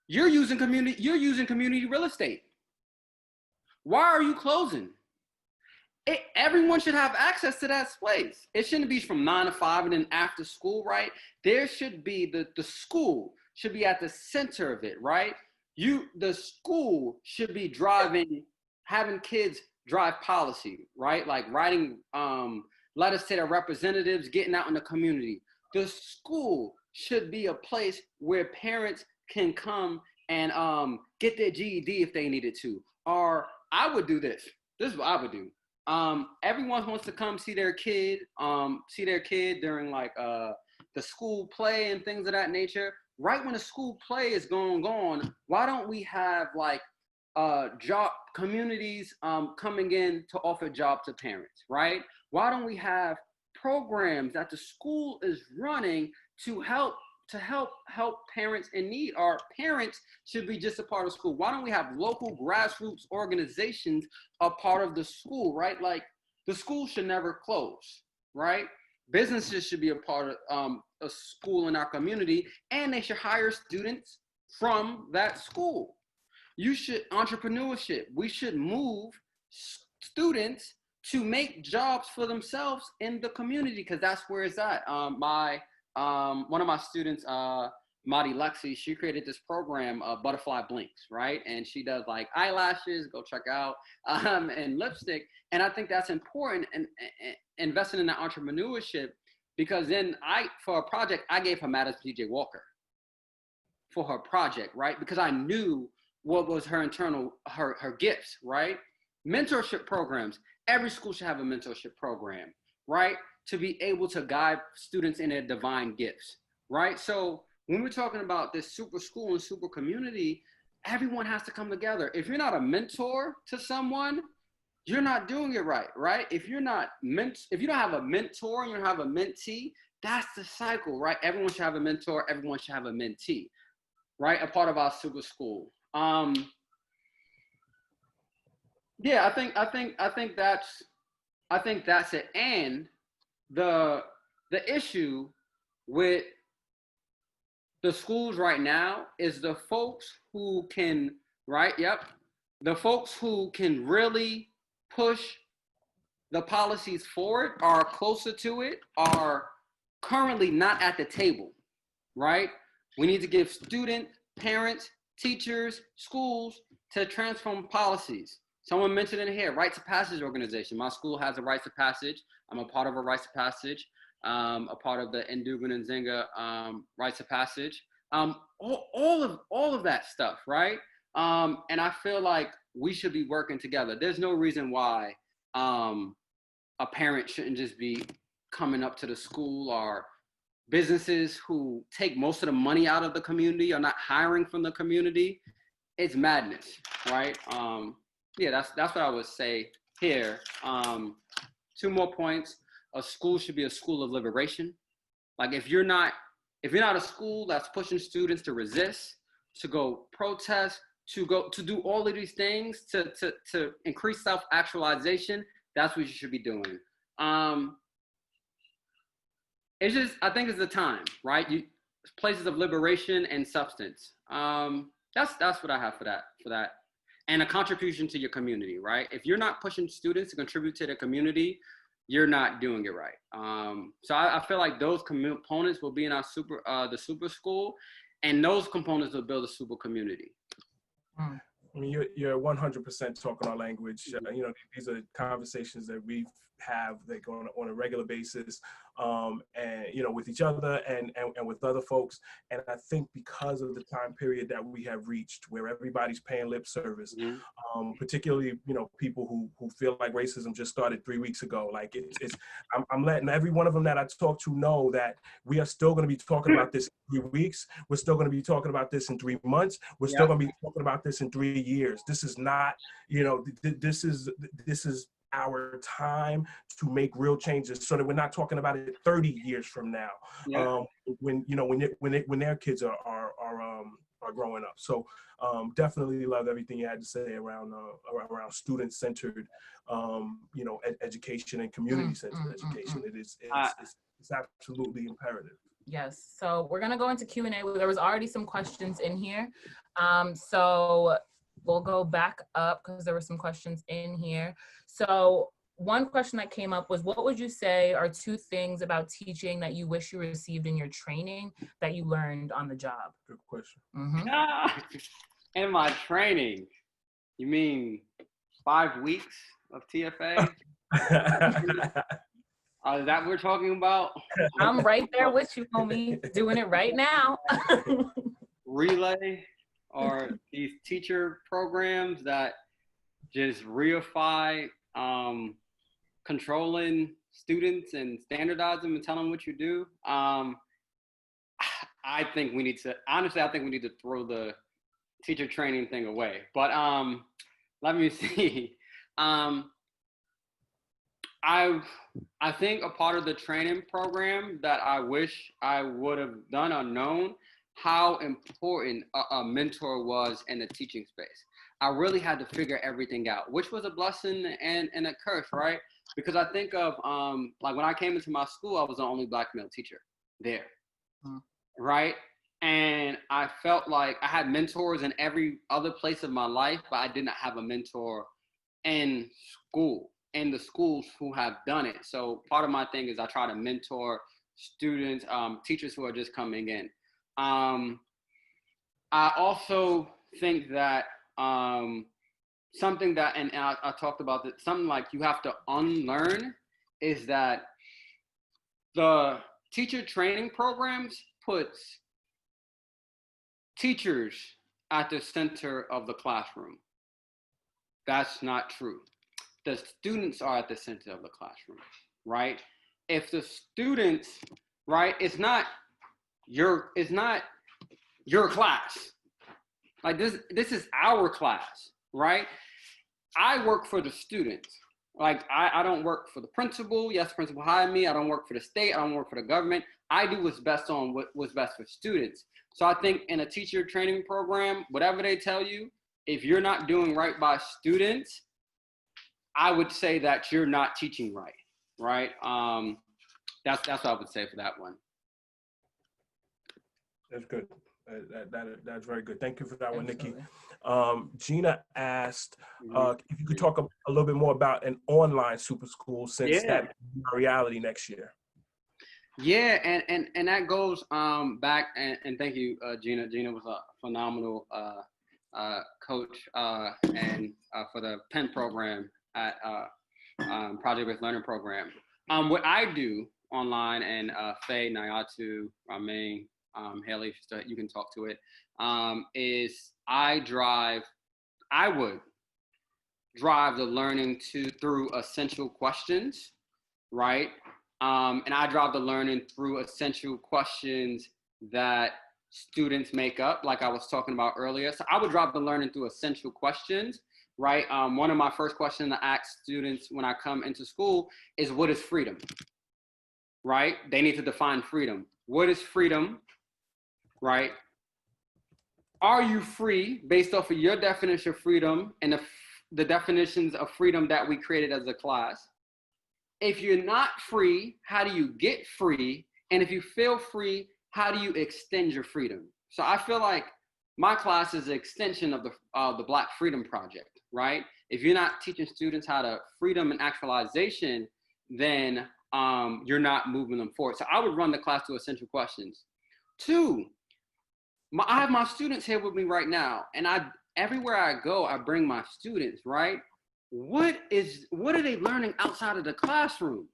You're using community real estate. Why are you closing? Everyone should have access to that place. It shouldn't be from 9 to 5 and then after school, right? There should be the school should be at the center of it, right? The school should be having kids drive policy, right? Like writing letters to their representatives, getting out in the community. The school should be a place where parents can come and get their GED if they needed to. Or I would do this. This is what I would do. Everyone wants to come see their kid during like the school play and things of that nature. Right when the school play is going on, why don't we have like job communities coming in to offer job to parents, right? Why don't we have programs that the school is running to help parents in need? Our parents should be just a part of school. Why don't we have local grassroots organizations a part of the school, right? Like the school should never close, right? Businesses should be a part of a school in our community, and they should hire students from that school. Entrepreneurship. We should move students to make jobs for themselves in the community because that's where it's at. One of my students, Madi Lexi, she created this program, Butterfly Blinks, right? And she does like eyelashes, go check out, and lipstick. And I think that's important and investing in that entrepreneurship because then for a project, I gave her Madison DJ Walker for her project, right? Because I knew what was her gifts, right? Mentorship programs. Every school should have a mentorship program, right? To be able to guide students in their divine gifts, right? So when we're talking about this super school and super community, everyone has to come together. If you're not a mentor to someone, you're not doing it right, right? If you don't have a mentor and you don't have a mentee, that's the cycle, right? Everyone should have a mentor, everyone should have a mentee, right? A part of our super school. Yeah, I think that's it. And the issue with the schools right now is the folks who can, right? Yep. The folks who can really push the policies forward are closer to it, are currently not at the table, right? We need to give students, parents, teachers, schools to transform policies. Someone mentioned in here, Rights of Passage organization. My school has a Rights of Passage. I'm a part of a Rights of Passage. a part of the Ndugu and Nzinga rites of passage. All of that stuff, right? And I feel like we should be working together. There's no reason why a parent shouldn't just be coming up to the school, or businesses who take most of the money out of the community are not hiring from the community. It's madness, right? Yeah, that's what I would say here. 2 more points. A school should be a school of liberation. Like if you're not a school that's pushing students to resist, to go protest, to do all of these things to increase self-actualization, that's what you should be doing. It's just, I think it's the time, right? Places of liberation and substance. That's what I have for that. And a contribution to your community, right? If you're not pushing students to contribute to the community, you're not doing it right. So I feel like those components will be in our the super school, and those components will build a super community. I mean, you're 100% talking our language. You know, these are conversations that we have that go on a regular basis, and you know, with each other and with other folks. And I think because of the time period that we have reached, where everybody's paying lip service, particularly, you know, people who feel like racism just started 3 weeks ago. Like I'm letting every one of them that I talk to know that we are still going to be talking about this in 3 weeks. We're still going to be talking about this in 3 months. We're still going to be talking about this in 3 years. This is not, you know, this is our time to make real changes, so that we're not talking about it 30 years from now, when you know, when their kids are growing up. So definitely love everything you had to say around student-centered, you know, education and community-centered education. It's absolutely imperative. Yes. So we're gonna go into Q&A. There was already some questions in here, so we'll go back up because there were some questions in here. So one question that came up was, what would you say are 2 things about teaching that you wish you received in your training that you learned on the job? Good question. In my training, you mean 5 weeks of TFA? Is that what we're talking about? I'm right there with you, homie, doing it right now. Relay, or these teacher programs that just reify controlling students and standardize them and tell them what you do. I think we need to throw the teacher training thing away. But let me see. I think a part of the training program that I wish I would have done or known how important a mentor was in the teaching space. I really had to figure everything out, which was a blessing and a curse, right? Because I think of, like when I came into my school, I was the only Black male teacher there, right? And I felt like I had mentors in every other place of my life, but I did not have a mentor in school, in the schools who have done it. So part of my thing is I try to mentor students, teachers who are just coming in. I also think that something that, and I talked about this, something like you have to unlearn, is that the teacher training programs puts teachers at the center of the classroom. That's not true. The students are at the center of the classroom, right? If the students, right, it's not your class. Like this is our class, right? I work for the students. Like I don't work for the principal. Yes, the principal hired me. I don't work for the state. I don't work for the government. I do what's best on what's best for students. So I think in a teacher training program, whatever they tell you, if you're not doing right by students, I would say that you're not teaching right, right? That's what I would say for that one. That's good. That's very good. Thank you for that one, Nikki. Gina asked if you could talk a little bit more about an online super school, since that is a reality next year. Yeah, and that goes back, and thank you, Gina. Gina was a phenomenal coach and for the PEN program at Project-Based Learning program. What I do online, and Faye, Nayatu, Ramin, Haley, you can talk to it, is I would drive the learning through essential questions, right? And I drive the learning through essential questions that students make up, like I was talking about earlier. So I would drive the learning through essential questions, right? One of my first questions I ask students when I come into school is, what is freedom, right? They need to define freedom. What is freedom, right? Are you free based off of your definition of freedom and the definitions of freedom that we created as a class? If you're not free, how do you get free? And if you feel free, how do you extend your freedom? So I feel like my class is an extension of the Black Freedom Project, right? If you're not teaching students how to freedom and actualization, then you're not moving them forward. So I would run the class to essential questions. 2, I have my students here with me right now, and everywhere I go, I bring my students, right? What are they learning outside of the classroom?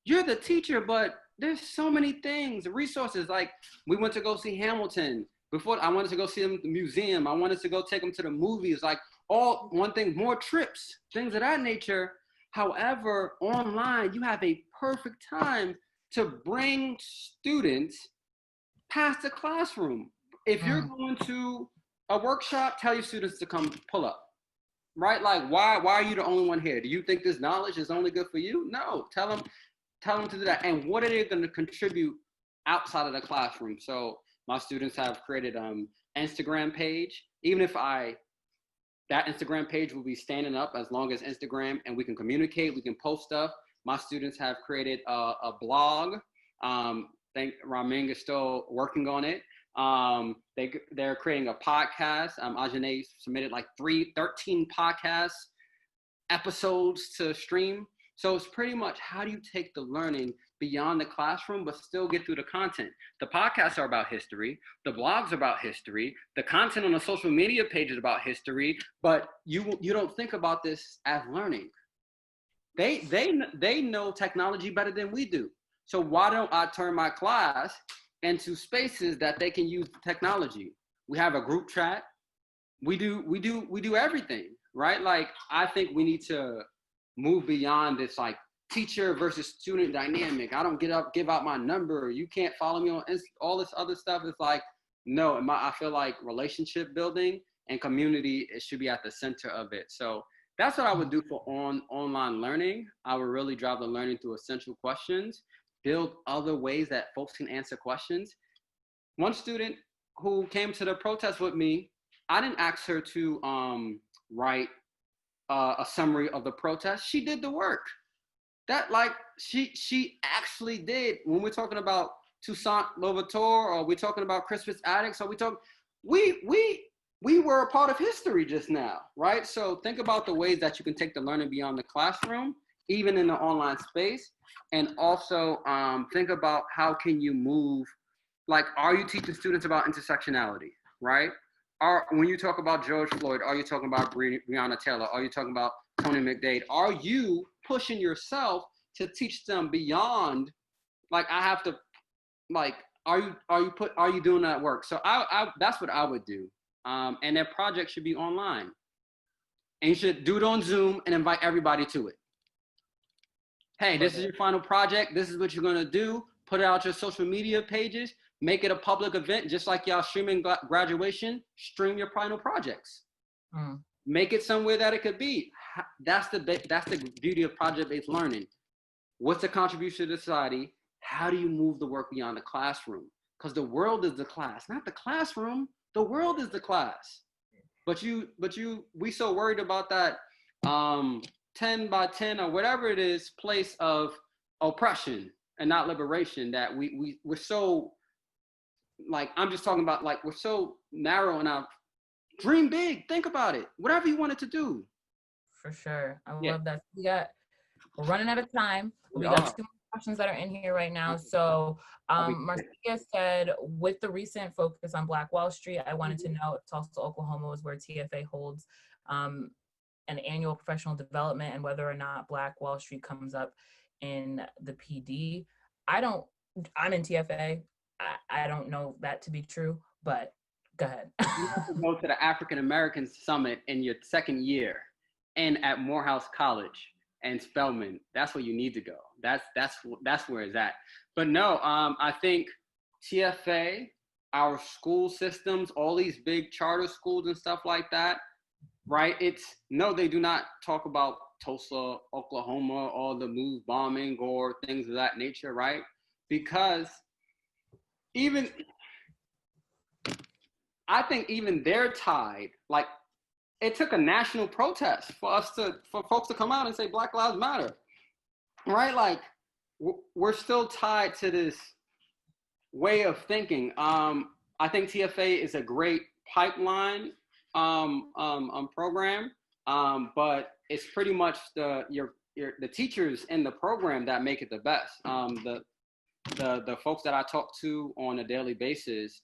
You're the teacher, but there's so many things, resources. Like, we went to go see Hamilton. Before, I wanted to go see them at the museum. I wanted to go take them to the movies, like more trips, things of that nature. However, online, you have a perfect time to bring students past the classroom. If you're going to a workshop, tell your students to come pull up, right? Like, why are you the only one here? Do you think this knowledge is only good for you? No, tell them to do that. And what are they going to contribute outside of the classroom? So my students have created an Instagram page. Even if that Instagram page will be standing up as long as Instagram, and we can communicate, we can post stuff. My students have created a blog. I think Ramin is still working on it. They're creating a podcast. Ajane submitted like 13 podcast episodes to stream. So it's pretty much, how do you take the learning beyond the classroom but still get through the content? The podcasts are about history, the blogs are about history, the content on the social media page is about history, but you don't think about this as learning. They know technology better than we do. So why don't I turn my class into spaces that they can use technology? We have a group chat. We do everything, right? Like, I think we need to move beyond this like teacher versus student dynamic. I don't give out my number. You can't follow me on all this other stuff. It's like, no, I feel like relationship building and community, it should be at the center of it. So that's what I would do for online learning. I would really drive the learning through essential questions, build other ways that folks can answer questions. One student who came to the protest with me, I didn't ask her to write a summary of the protest. She did the work. That, like, she actually did. When we're talking about Toussaint Louverture, or we're talking about Crispus Attucks, or we were a part of history just now, right? So think about the ways that you can take the learning beyond the classroom, even in the online space. And also think about how can you move, like, are you teaching students about intersectionality, right? When you talk about George Floyd, are you talking about Breonna Taylor? Are you talking about Tony McDade? Are you pushing yourself to teach them beyond, like, I have to, like, are you doing that work? So that's what I would do. And that project should be online. And you should do it on Zoom and invite everybody to it. Hey, this is your final project. This is what you're gonna do. Put it out your social media pages. Make it a public event, just like y'all streaming graduation. Stream your final projects. Make it somewhere that it could be. That's the beauty of project-based learning. What's the contribution to society? How do you move the work beyond the classroom? Because the world is the class, not the classroom. The world is the class. But we so worried about that 10 by 10 or whatever it is place of oppression and not liberation, that we're so, like, I'm just talking about, like, we're so narrow in our dream big. Think about it. Whatever you wanted to do. For sure. I love that. We're running out of time. We got 2 more questions that are in here right now. So Marcia said, with the recent focus on Black Wall Street, I wanted to know if Tulsa, Oklahoma was where TFA holds an annual professional development, and whether or not Black Wall Street comes up in the PD. I'm in TFA. I don't know that to be true, but go ahead. You have to go to the African American Summit in your second year and at Morehouse College and Spelman. That's where you need to go. That's where it's at. But no, I think TFA, our school systems, all these big charter schools and stuff like that, right? They do not talk about Tulsa, Oklahoma, all the move bombing or things of that nature, right? Because I think even they're tied. Like, it took a national protest for folks to come out and say Black Lives Matter, right? Like, we're still tied to this way of thinking. I think TFA is a great pipeline program, but it's pretty much the teachers in the program that make it the best. The folks that I talk to on a daily basis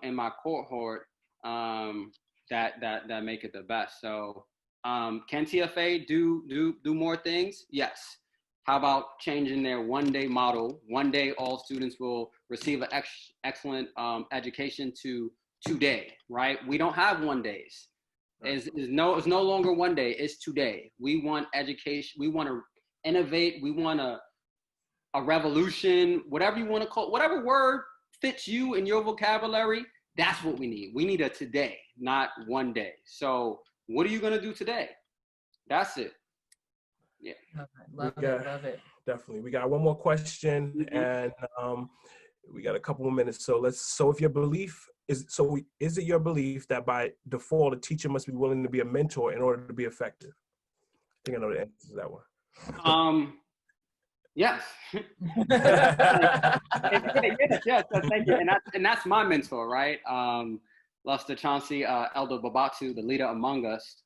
in my cohort that make it the best. So can TFA do more things? Yes. How about changing their one-day model? One day all students will receive an excellent education to today, right? We don't have one days. It's no longer one day, it's today. We want education, we want to innovate, we want a revolution, whatever you want to call it, whatever word fits you in your vocabulary, that's what we need. We need a today, not one day. So what are you going to do today? That's it. Yeah. Love it. Definitely. We got one more question, and we got a couple more minutes. So if your belief is it your belief that by default, a teacher must be willing to be a mentor in order to be effective? I think I know the answer to that one. Yes. yes, thank you. And that's my mentor, right? Luster Chauncey, Elder Babatu, the leader among us.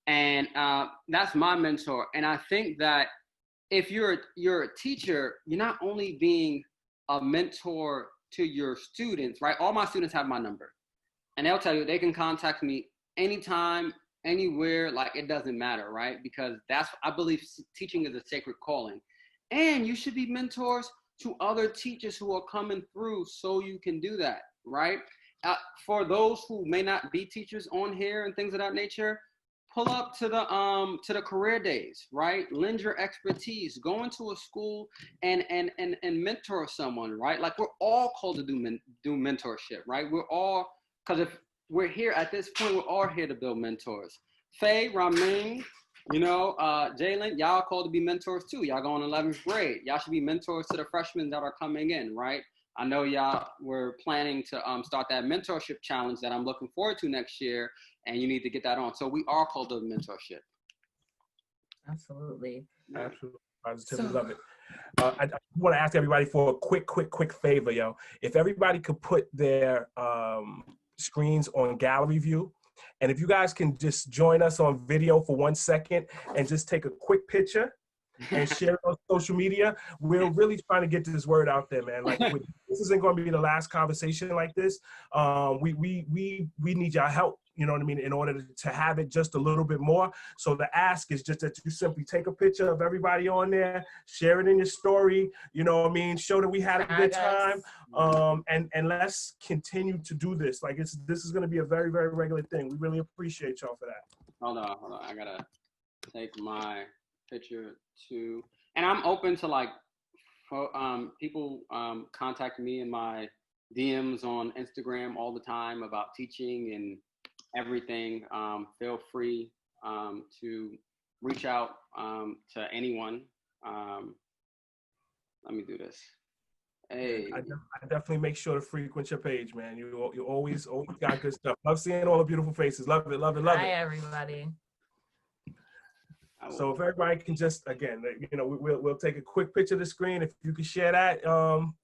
And that's my mentor. And I think that if you're a teacher, you're not only being a mentor to your students, right? All my students have my number. And they'll tell you they can contact me anytime, anywhere, like it doesn't matter, right? Because I believe teaching is a sacred calling. And you should be mentors to other teachers who are coming through so you can do that, right? For those who may not be teachers on here and things of that nature, pull up to the career days, right? Lend your expertise, go into a school and mentor someone, right? Like, we're all called to do mentorship, right? Because if we're here at this point, we're all here to build mentors. Faye, Ramin, Jalen, y'all called to be mentors too. Y'all going 11th grade. Y'all should be mentors to the freshmen that are coming in, right? I know y'all were planning to start that mentorship challenge that I'm looking forward to next year, and you need to get that on. So we are called to mentorship. Absolutely. Absolutely. Positively love it. I want to ask everybody for a quick favor, yo. If everybody could put their screens on gallery view, and if you guys can just join us on video for 1 second and just take a quick picture and share it on social media. We're really trying to get this word out there, man. Like, this isn't going to be the last conversation like this. We need your help, you know what I mean, in order to have it just a little bit more. So the ask is just that you simply take a picture of everybody on there, share it in your story, you know what I mean, show that we had a good time, and let's continue to do this. Like, this is going to be a very, very regular thing. We really appreciate y'all for that. Hold on. I gotta take my picture too. And I'm open to, like, people contact me in my DMs on Instagram all the time about teaching and everything. Feel free to reach out to anyone. Let me do this. Hey, I definitely make sure to frequent your page, man. You always got good stuff. Love seeing all the beautiful faces. Love it. Hi, everybody. So if everybody can just, again, we'll take a quick picture of the screen. If you can share that,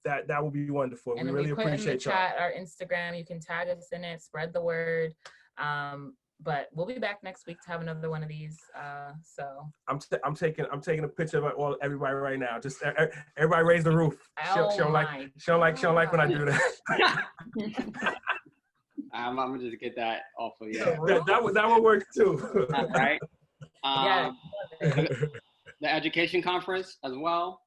that would be wonderful. And we really appreciate y'all. Chat, our Instagram, you can tag us in it, spread the word. But we'll be back next week to have another one of these. So I'm taking a picture of everybody right now. Just everybody raise the roof. Show like when I do that. I'm gonna just get that off of you. That would work too. Right. The education conference as well.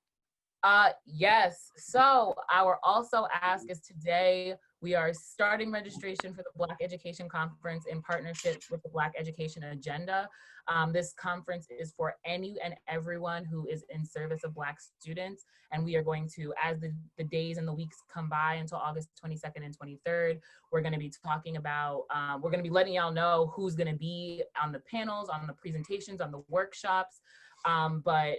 Yes. So our also ask is today we are starting registration for the Black Education Conference in partnership with the Black Education Agenda. This conference is for any and everyone who is in service of Black students. And we are going to, as the days and the weeks come by until August 22nd and 23rd, we're going to be talking about, we're going to be letting y'all know who's going to be on the panels, on the presentations, on the workshops. But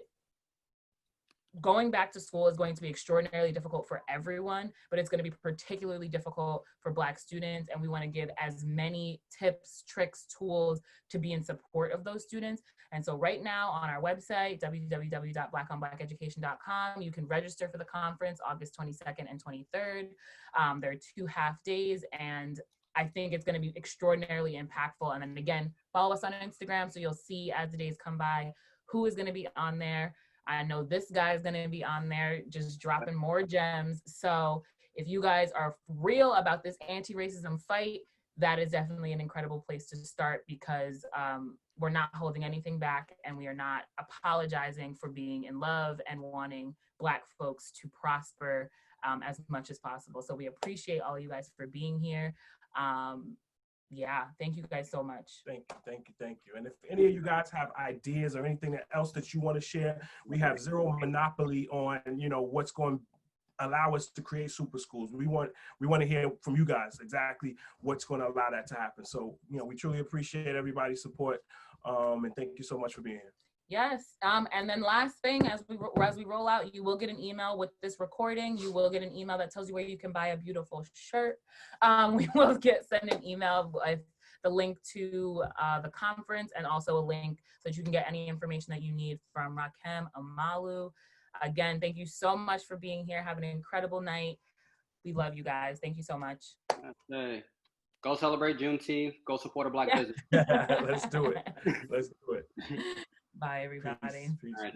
going back to school is going to be extraordinarily difficult for everyone, but it's going to be particularly difficult for Black students. And we want to give as many tips, tricks, tools to be in support of those students. And so right now on our website, www.blackonblackeducation.com, you can register for the conference August 22nd and 23rd. There are 2 half days, and I think it's going to be extraordinarily impactful. And then again, follow us on Instagram so you'll see as the days come by who is going to be on there. I know this guy is going to be on there just dropping more gems. So if you guys are real about this anti-racism fight, that is definitely an incredible place to start, because we're not holding anything back, and we are not apologizing for being in love and wanting Black folks to prosper as much as possible. So we appreciate all you guys for being here. Yeah, thank you guys so much. Thank you. And if any of you guys have ideas or anything else that you want to share, we have zero monopoly on, what's going to allow us to create super schools. We want to hear from you guys exactly what's going to allow that to happen. So, we truly appreciate everybody's support. And thank you so much for being here. Yes, and then last thing, as we roll out, you will get an email with this recording. You will get an email that tells you where you can buy a beautiful shirt. We will send an email with the link to the conference, and also a link so that you can get any information that you need from Rakim, Amalu. Again, thank you so much for being here. Have an incredible night. We love you guys. Thank you so much. Hey, go celebrate Juneteenth. Go support a Black business. Let's do it. Bye, everybody. Peace. All right,